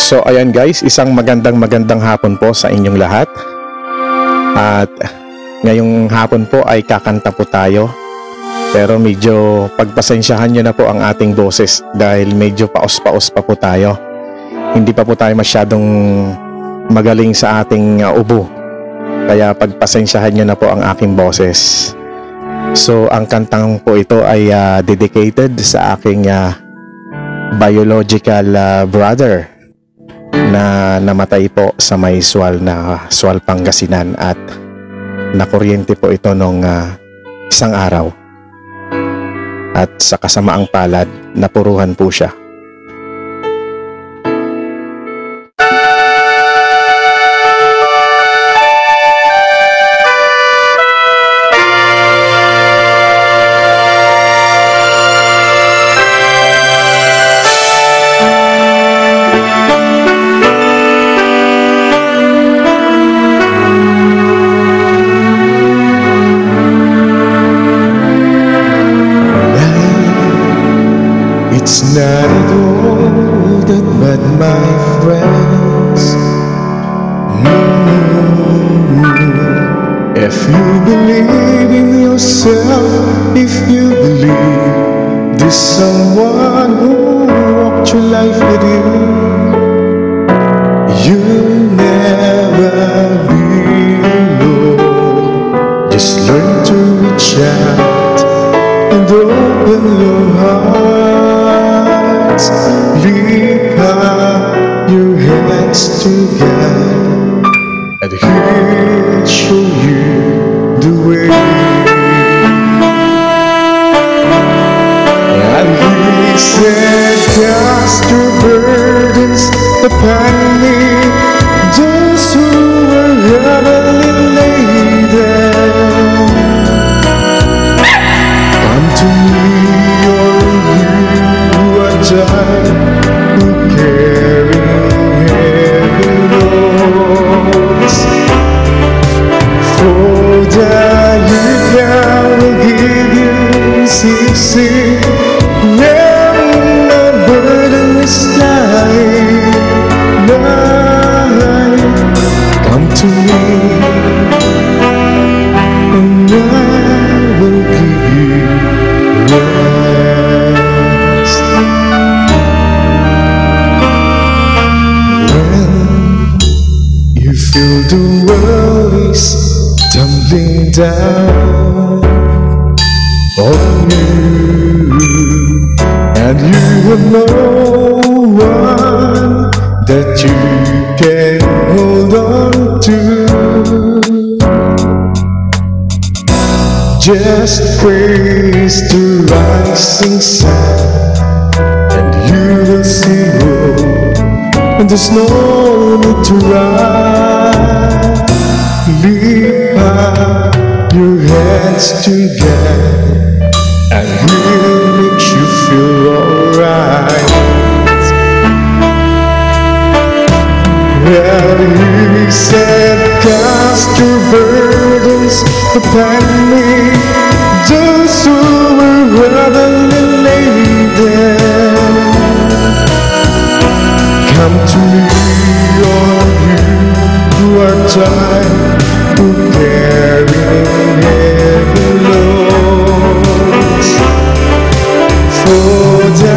So ayan guys, isang magandang hapon po sa inyong lahat. At ngayong hapon po ay kakanta po tayo. Pero medyo pagpasensyahan nyo na po ang ating boses dahil medyo paos-paos pa po tayo. Hindi pa po tayo masyadong magaling sa ating ubo. Kaya pagpasensyahan nyo na po ang aking boses. So ang kantang po ito ay dedicated sa aking biological brother na namatay po sa may Sual Pangasinan at nakuryente po ito nung isang araw. At sa kasamaang palad, napuruhan po siya. It's not at all that bad, my friends. If you believe in yourself, if you believe there's someone who walked your life with you, you'll never be alone. Just learn to reach out and open your heart. Lift up your hands together and He'll show you the way. And He said, cast your burdens upon me, those who are heavily laden. Come to me, who carry heavy loads, for the yoke I will give you is easy, when my burden is light. Come to me, and I will give you rest. Feel the world is tumbling down on you, and you have no one that you can hold on to. Just praise the rising sun, and you will see hope, and there's no need to run. Lift up your hands together, and we'll make you feel alright. Well, He said, cast your burdens upon me, those who were heavily laden. Come to me, all you who are tired, who carry heavy loads, for the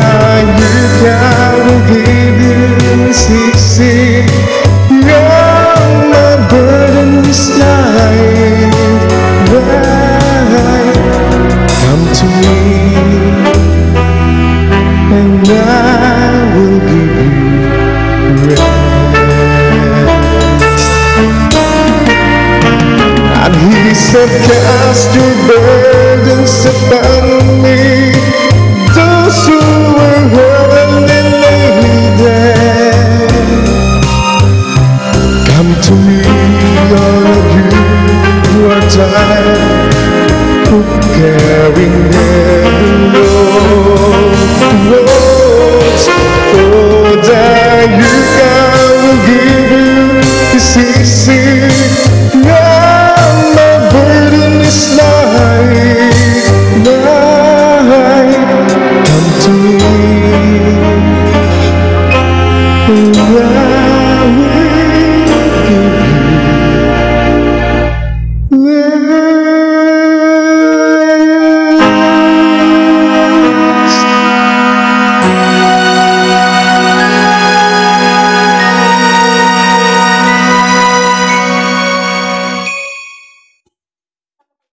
yoke I will give you is easy, and my burden is light. Come to me, and I will give you rest. And He said, cast your burdens upon me,